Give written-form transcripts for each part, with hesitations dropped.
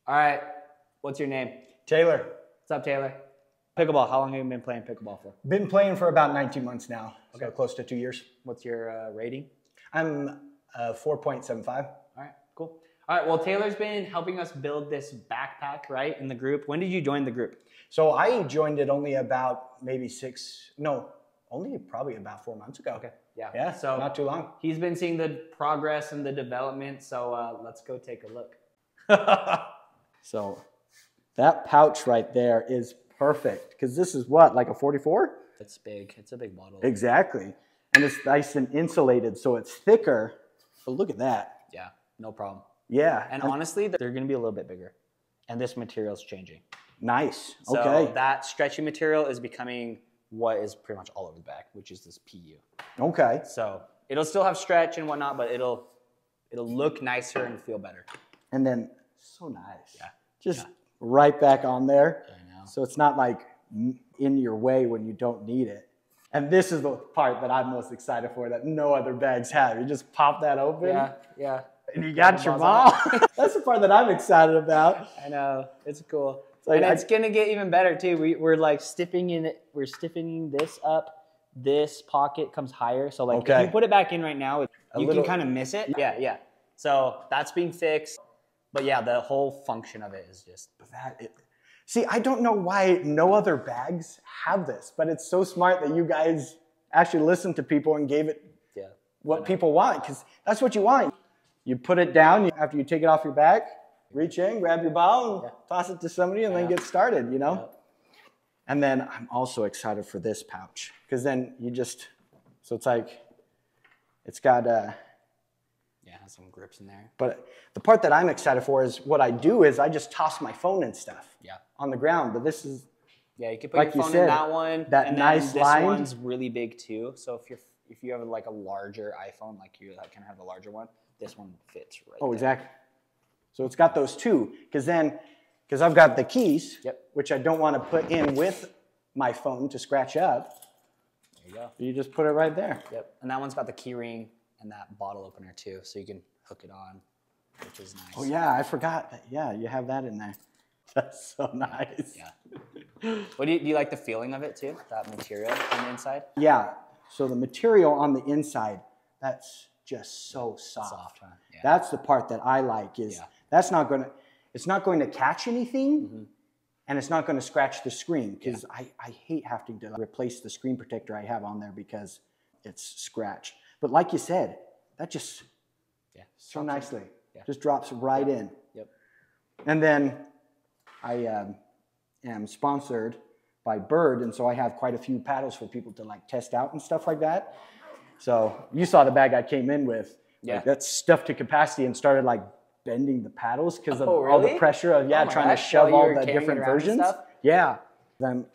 All right. What's your name? Taylor. What's up, Taylor? Pickleball. How long have you been playing pickleball for? Been playing for about 19 months now. Okay. So close to 2 years. What's your rating? I'm 4.75. All right, cool. All right, well, Taylor's been helping us build this backpack, right, in the group. When did you join the group? So I joined it only about maybe probably about 4 months ago. Okay, yeah. Yeah, so not too long. He's been seeing the progress and the development, so let's go take a look. So that pouch right there is perfect because this is what, like a 44? It's big. It's a big bottle. Exactly. And it's nice and insulated, so it's thicker. But look at that. Yeah, no problem. Yeah. And honestly, they're going to be a little bit bigger. And this material's changing. Nice. So okay. that stretchy material is becoming what is pretty much all over the back, which is this PU. Okay. So it'll still have stretch and whatnot, but it'll look nicer and feel better. And then, so nice. Yeah. Just right back on there. I know. So it's not like in your way when you don't need it. And this is the part that I'm most excited for that no other bags have. You just pop that open. Yeah, yeah. And you got your ball. That's the part that I'm excited about. I know. It's cool. Like, and it's gonna get even better too. We're like stiffening this up. This pocket comes higher. So like if you put it back in right now, you can kind of miss it. Yeah, yeah. So that's being fixed. But yeah, the whole function of it is just See, I don't know why no other bags have this, but it's so smart that you guys actually listened to people and gave it what people want, because that's what you want. You put it down after you take it off your back, reach in, grab your ball, and toss it to somebody, and then get started, you know? And then I'm also excited for this pouch, because then so it's like, it's got some grips in there. But the part that I'm excited for is what I do is I just toss my phone and stuff on the ground. But this is you can put your phone in that one. That and nice this line. One's really big too. So if you have like a larger iPhone, like you can have a larger one, this one fits right. Oh, exactly. So it's got those two, because I've got the keys, which I don't want to put in with my phone to scratch up. There you go. You just put it right there. Yep. And that one's got the key ring and that bottle opener too, so you can hook it on, which is nice. Oh yeah, I forgot that. Yeah, you have that in there. That's so nice. Yeah. What do you like the feeling of it too? That material on the inside? Yeah. So the material on the inside, that's just so soft. Huh? Yeah. That's the part that I like is it's not going to catch anything, and it's not going to scratch the screen, because I hate having to replace the screen protector I have on there because it's scratched. But like you said, that just so nicely just drops right in. Yep. And then I am sponsored by FORWRD, and so I have quite a few paddles for people to like test out and stuff like that. So you saw the bag I came in with. Yeah. Like, that's stuffed to capacity and started like bending the paddles because of really? all the pressure of trying to shove all the different versions. Yeah. And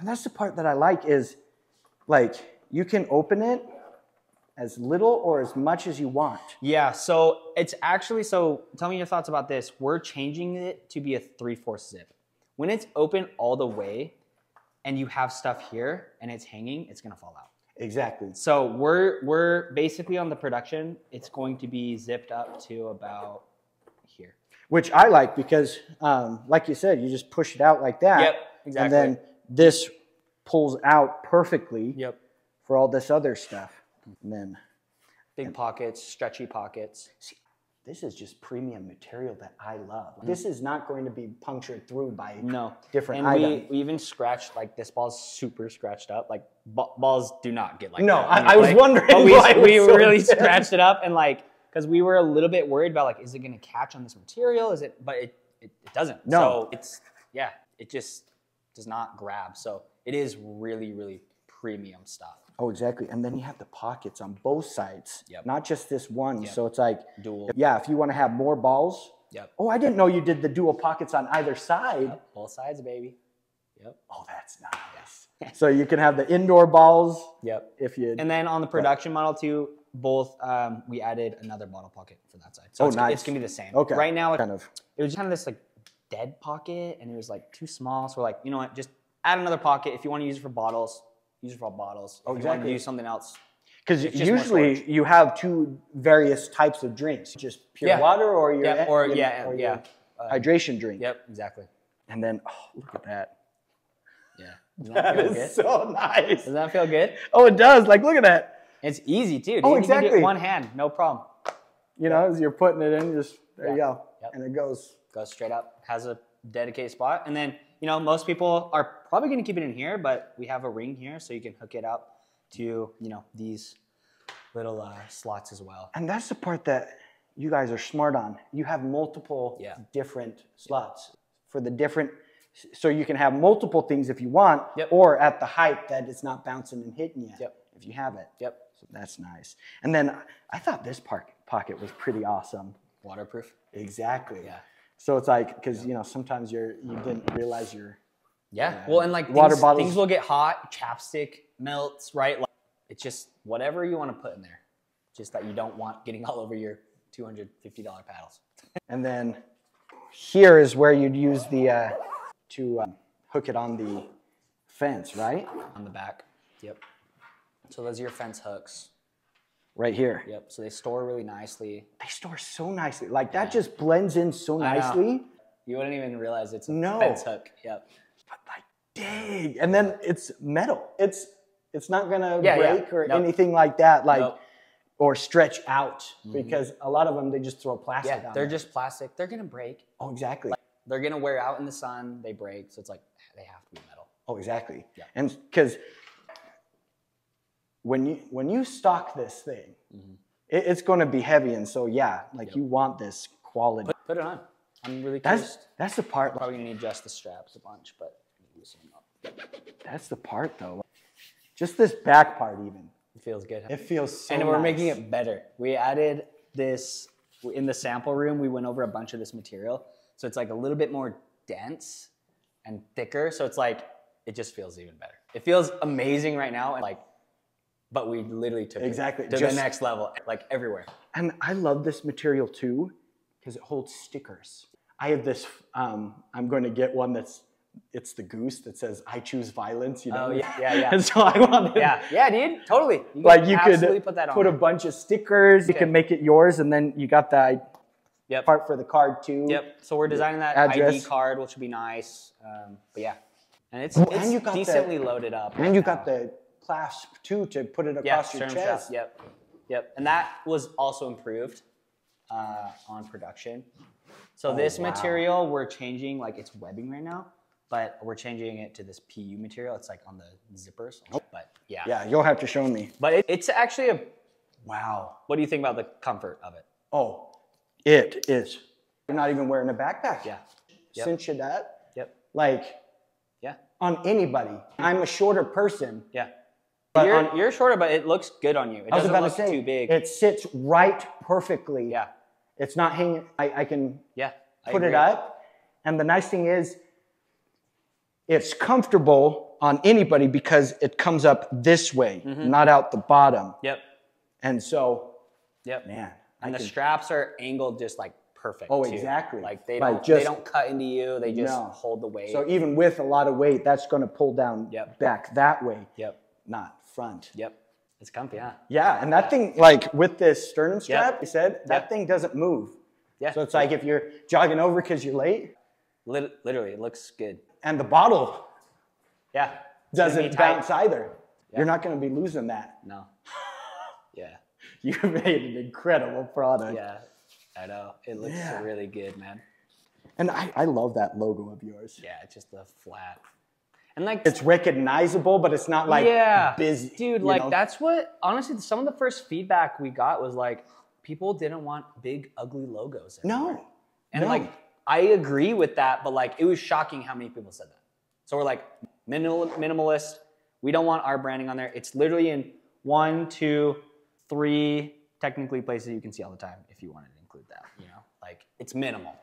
that's the part that I like is like you can open it as little or as much as you want. Yeah, so it's actually, so tell me your thoughts about this. We're changing it to be a 3/4 zip. When it's open all the way and you have stuff here and it's hanging, it's gonna fall out. Exactly. So we're basically on the production, it's going to be zipped up to about here. Which I like because, like you said, you just push it out like that. Yep, exactly. And then this pulls out perfectly for all this other stuff. And then big pockets, stretchy pockets. See, this is just premium material that I love. This is not going to be punctured through by different items. We even scratched, like this ball's super scratched up. Like balls do not get like that. No, I was wondering but we really scratched it up, and like, because we were a little bit worried about like, is it gonna catch on this material? But it doesn't. No. So it just does not grab. So it is really, really premium stuff. Oh, exactly. And then you have the pockets on both sides, not just this one. So it's like, dual. Yeah, if you want to have more balls. Oh, I didn't know you did the dual pockets on either side. Both sides, baby. Oh, that's nice. So you can have the indoor balls. If you. And then on the production model too, both we added another bottle pocket for that side. So it's going to be the same. Okay. Right now, it was kind of this like dead pocket, and it was like too small. So we're like, you know what, just add another pocket. If you want to use it for bottles, use it for bottles. If you want to use something else. Because usually you have two various types of drinks, just pure water or your hydration drink. Yep, exactly. And then, oh, look at that. Yeah. That is so nice. Does that feel good? Oh, it does. Like, look at that. It's easy too. Dude. Oh, exactly. You can do it one hand, no problem. You know, as you're putting it in, just there you go. Yep. And it goes straight up. Has a dedicated spot. And then, you know, most people are probably going to keep it in here, but we have a ring here so you can hook it up to, you know, these little slots as well. And that's the part that you guys are smart on. You have multiple different slots for the different, so you can have multiple things if you want, or at the height that it's not bouncing and hitting you if you have it. Yep. So that's nice. And then I thought this pocket was pretty awesome. Waterproof. Exactly. Yeah. So it's like, because you know, sometimes you didn't realize you're. Well, and like water bottles. Things will get hot. Chapstick melts, right? Like, it's just whatever you want to put in there. Just that you don't want getting all over your $250 paddles. And then here is where you'd use the to hook it on the fence, right? On the back. Yep. So those are your fence hooks. Right here. Yep. So they store really nicely. They store so nicely. Like that just blends in so nicely. You wouldn't even realize it's a fence hook. Yep. But like, dang. And then it's metal. It's not gonna break or anything like that. Like or stretch out because a lot of them they just throw plastic on. They're just plastic. They're gonna break. Oh, exactly. Like, they're gonna wear out in the sun. They break. So it's like they have to be metal. Oh, exactly. Yeah. And because when you stock this thing, it's going to be heavy, and so you want this quality. Put it on. I'm really curious. That's the part. We're probably gonna need just the straps a bunch, but loosen them up. That's the part though. Just this back part even. It feels good. Huh? It feels so. And we're making it better. We added this in the sample room. We went over a bunch of this material, so it's like a little bit more dense and thicker. So it's like it just feels even better. It feels amazing right now, and like. But we literally took it to the next level, like everywhere. And I love this material too, because it holds stickers. I have this, I'm going to get one it's the goose that says, I choose violence, you know? Oh, yeah. And so I wanted. Yeah, dude, totally. You could put a bunch of stickers, you can make it yours, and then you got the part for the card too. Yep, so we're designing that ID card, which would be nice. But yeah, and it's decently loaded up. And you got the clasp too to put it across your chest. Yep. And that was also improved on production. So this material we're changing, like it's webbing right now, but we're changing it to this PU material. It's like on the zippers. But yeah, you'll have to show me. But it's actually wow. What do you think about the comfort of it? Oh, it is. You're not even wearing a backpack. Yeah. Cinch it up. Yep. Like on anybody. I'm a shorter person. Yeah. But you're shorter, but it looks good on you. It doesn't look too big. It sits right perfectly. Yeah. It's not hanging. I can put it up. And the nice thing is, it's comfortable on anybody because it comes up this way, not out the bottom. Yep. And so, man. And the straps are angled just like perfect. Oh, too. Exactly. Like they don't cut into you. They just hold the weight. So even with a lot of weight, that's going to pull down back that way. Yep. Not front. Yep. It's comfy, Yeah, and that thing, like with this sternum strap, you said, that thing doesn't move. Yeah. So it's like if you're jogging over because you're late. Literally, it looks good. And the bottle doesn't bounce either. Yeah. You're not going to be losing that. No. Yeah. You made an incredible product. Yeah, I know. It looks really good, man. And I love that logo of yours. Yeah, it's just the flat. And like it's recognizable, but it's not like busy. Dude, like that's what honestly some of the first feedback we got was like people didn't want big ugly logos anymore. No. And like I agree with that, but like it was shocking how many people said that. So we're like minimalist. We don't want our branding on there. It's literally in 1, 2, 3 technically places you can see all the time if you wanted to include that, you know? Like it's minimal.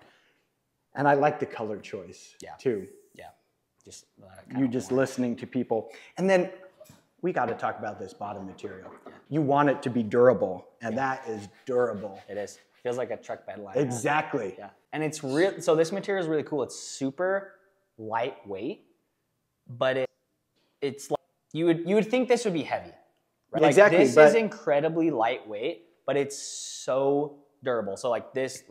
And I like the color choice too. Yeah. Just you just listening to people. And then we got to talk about this bottom material. You want it to be durable, and that is durable. It is. Feels like a truck bed liner. Exactly. Yeah. And it's real. So this material is really cool. It's super lightweight, but it's like you would think this would be heavy. Right? Like, exactly. This is incredibly lightweight, but it's so durable. So like this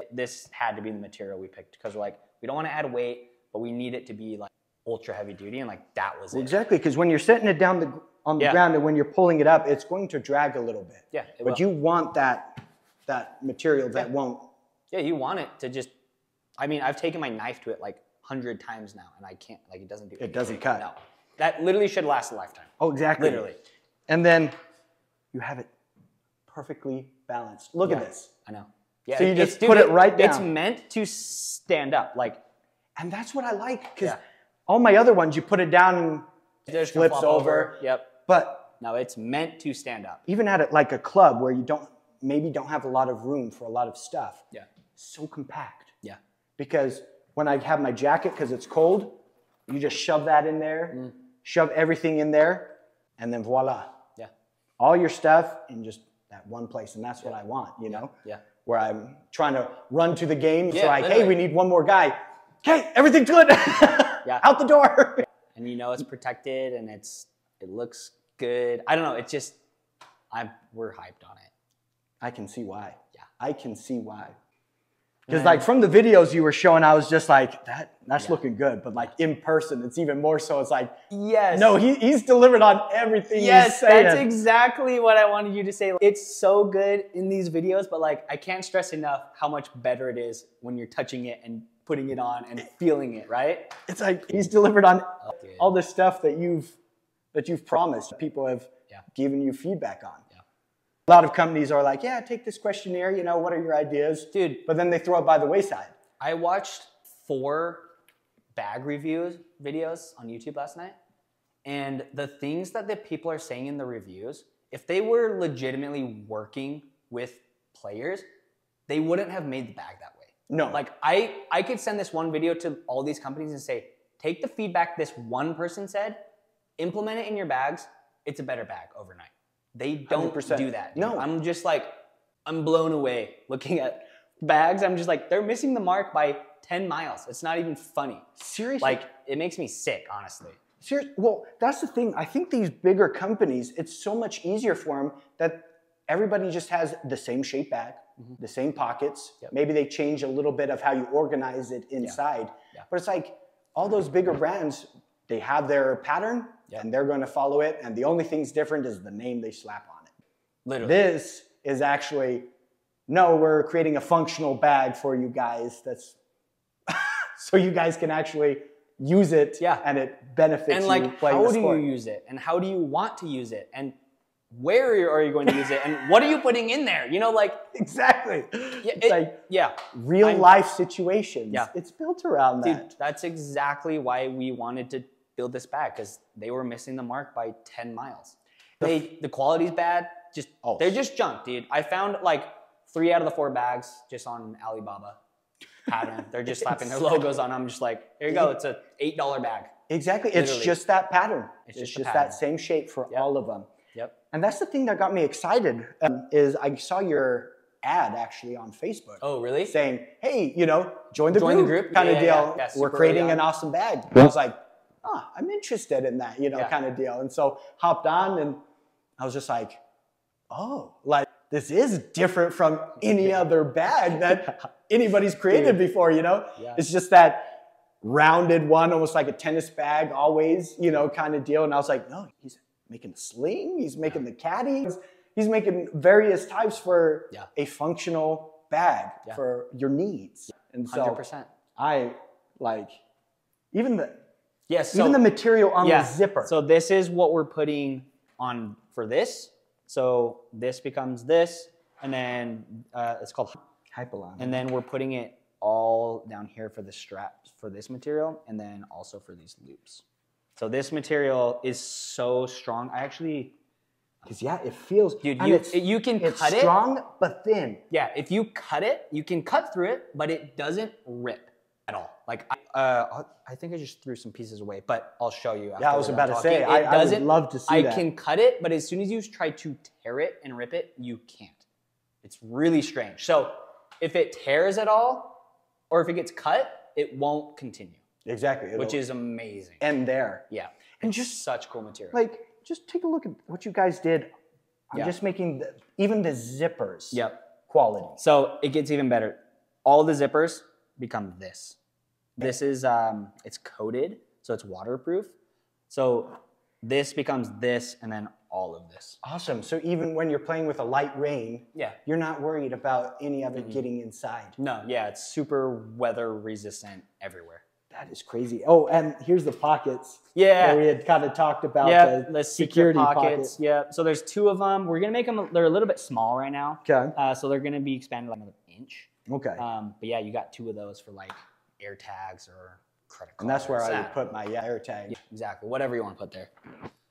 had to be the material we picked because we're like, we don't want to add weight, but we need it to be like ultra heavy duty, and like that was it. Exactly, because when you're setting it down on the ground and when you're pulling it up, it's going to drag a little bit. Yeah, but you want that material that won't. Yeah, you want it to just. I mean, I've taken my knife to it like 100 times now, and I can't. Like it doesn't do. It doesn't cut. No, that literally should last a lifetime. Oh, exactly. Literally. And then you have it perfectly balanced. Look at this. I know. Yeah. So you just put it right down. It's meant to stand up, like. And that's what I like, because all my other ones, you put it down and it flips over. Yep. But no, it's meant to stand up. Even at it like a club where you maybe don't have a lot of room for a lot of stuff. Yeah. So compact. Yeah. Because when I have my jacket, because it's cold, you just shove that in there, shove everything in there, and then voila. Yeah. All your stuff in just that one place, and that's what I want, you know? Yeah. Where I'm trying to run to the game, it's like, hey, we need one more guy. Okay, everything's good. Out the door. And you know it's protected and it looks good. I don't know. It's just we're hyped on it. I can see why. Yeah, I can see why. Because like from the videos you were showing, I was just like, that's looking good. But like in person, it's even more so. It's like, yes, no, he's delivered on everything. Yes, that's exactly what I wanted you to say. It's so good in these videos, but like I can't stress enough how much better it is when you're touching it and putting it on and feeling it, right? It's like he's delivered on all the stuff that you've promised. People have given you feedback on. Yeah. A lot of companies are like, yeah, take this questionnaire, you know, what are your ideas? Dude. But then they throw it by the wayside. I watched 4 bag reviews videos on YouTube last night, and the things that the people are saying in the reviews, if they were legitimately working with players, they wouldn't have made the bag that way. No. Like I could send this one video to all these companies and say, take the feedback this one person said, implement it in your bags. It's a better bag overnight. They don't 100%. Do that. Dude. No. I'm just like, I'm blown away looking at bags. I'm just like, they're missing the mark by 10 miles. It's not even funny. Seriously? Like, it makes me sick, honestly. Seriously? Well, that's the thing. I think these bigger companies, it's so much easier for them that everybody just has the same shape bag, the same pockets. Yep. Maybe they change a little bit of how you organize it inside. Yeah. But it's like all those bigger brands, they have their pattern and they're going to follow it. And the only thing's different is the name they slap on it. Literally. This is actually, no, we're creating a functional bag for you guys. That's so you guys can actually use it and it benefits you. And like, how do you use it? And how do you want to use it? And where are you going to use it? And what are you putting in there? You know, like. Exactly. Yeah, it's like, real life situations. Yeah. It's built around that. Dude, that's exactly why we wanted to build this bag, because they were missing the mark by 10 miles. The quality's bad. They're just junk, dude. I found like 3 out of the 4 bags just on Alibaba pattern. They're just slapping their logos on them. I'm just like, here you go. It's a $8 bag. Exactly. Literally. It's just that pattern. It's just that same shape for all of them. Yep. And that's the thing that got me excited is I saw your ad actually on Facebook. Oh, really? Saying, hey, you know, join the group kind of deal. Yeah, we're creating an awesome bag. I was like, I'm interested in that, you know, kind of deal. And so hopped on and I was just like, oh, like this is different from any other bag that anybody's created before, you know? Yeah. It's just that rounded one, almost like a tennis bag always, you know, kind of deal. And I was like, no, he's making a sling, he's making the caddy, he's making various types for a functional bag for your needs. And so 100%. I like even the even the material on the zipper. So this is what we're putting on for this. So this becomes this, and then it's called Hypalon. And then we're putting it all down here for the straps for this material, and then also for these loops. So this material is so strong. I actually, because it feels, dude, you can cut it. It's strong but thin. Yeah, if you cut it, you can cut through it, but it doesn't rip at all. Like I think I just threw some pieces away, but I'll show you. I was about to say, I would love to see that. I can cut it, but as soon as you try to tear it and rip it, you can't. It's really strange. So if it tears at all, or if it gets cut, it won't continue. Exactly. Which is amazing. And there. Yeah. And just such cool material. Like, just take a look at what you guys did. I'm just making even the zippers. Yep. quality. So it gets even better. All the zippers become this. This is, it's coated, so it's waterproof. So this becomes this, and then all of this. Awesome. So even when you're playing with a light rain, you're not worried about any of it getting inside. No, yeah, it's super weather resistant everywhere. That is crazy. Oh, and here's the pockets. Yeah. Where we had kind of talked about the security pockets. Yeah. So there's 2 of them. We're going to make them, they're a little bit small right now. Okay. So they're going to be expanded like another inch. Okay. But yeah, you got 2 of those for like air tags or credit cards. And that's where I would put my air tag. Yeah, exactly. Whatever you want to put there.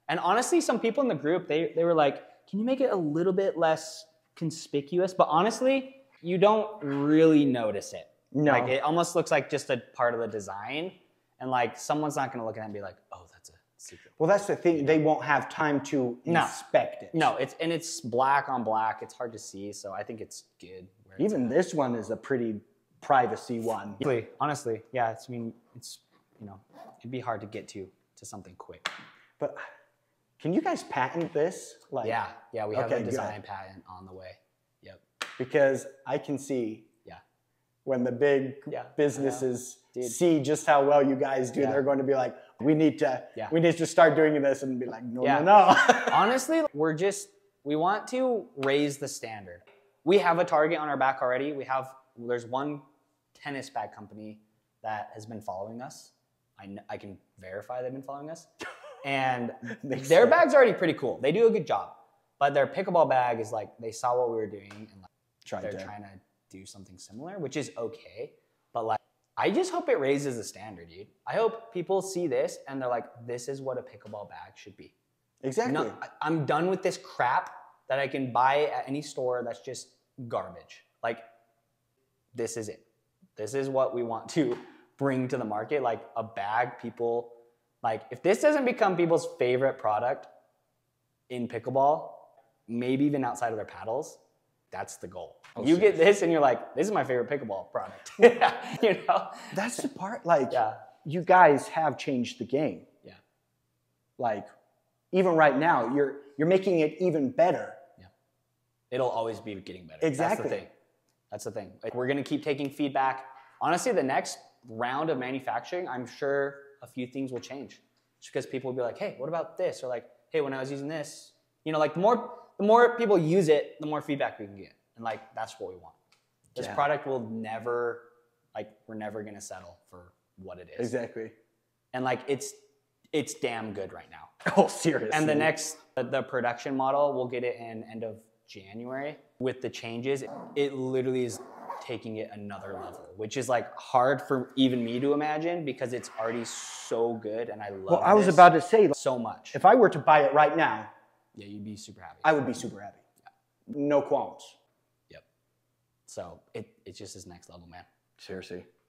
And honestly, some people in the group, they were like, can you make it a little bit less conspicuous? But honestly, you don't really notice it. No. Like it almost looks like just a part of the design. And like someone's not going to look at it and be like, oh, that's a secret. Well, that's the thing. They won't have time to inspect it. No, it's black on black. It's hard to see. So I think it's good. Even this one is a pretty privacy one. Honestly, yeah. It's it'd be hard to get to something quick. But can you guys patent this? Like, yeah, we have a design patent on the way. Yep. Because I can see when the big businesses see just how well you guys do, they're going to be like, we need to start doing this, and be like, no. Honestly, we want to raise the standard. We have a target on our back already. There's one tennis bag company that has been following us. I can verify they've been following us. And their bag's already pretty cool. They do a good job. But their pickleball bag is like, they saw what we were doing and like they're trying to do something similar, which is okay. But like, I just hope it raises the standard, dude. I hope people see this and they're like, this is what a pickleball bag should be. Exactly. I'm done with this crap that I can buy at any store that's just garbage. Like, this is it. This is what we want to bring to the market. Like a bag, people, like if this doesn't become people's favorite product in pickleball, maybe even outside of their paddles, that's the goal. Oh, you get this and you're like, this is my favorite pickleball product. That's the part, like, you guys have changed the game. Yeah. Like, even right now, you're making it even better. Yeah. It'll always be getting better. Exactly. That's the thing. Like, we're gonna keep taking feedback. Honestly, the next round of manufacturing, I'm sure a few things will change. Just because people will be like, hey, what about this? Or like, hey, when I was using this, like the more people use it, the more feedback we can get. And like, that's what we want. This product will never, we're never gonna settle for what it is. Exactly. And like, it's damn good right now. Oh, seriously. And the production model, we'll get it in end of January. With the changes, it literally is taking it another level, which is like hard for even me to imagine because it's already so good and I love it. Well, I was about to say so much. If I were to buy it right now, yeah, you'd be super happy. I would be super happy. Yeah. No qualms. Yep. So it just is next level, man. Seriously.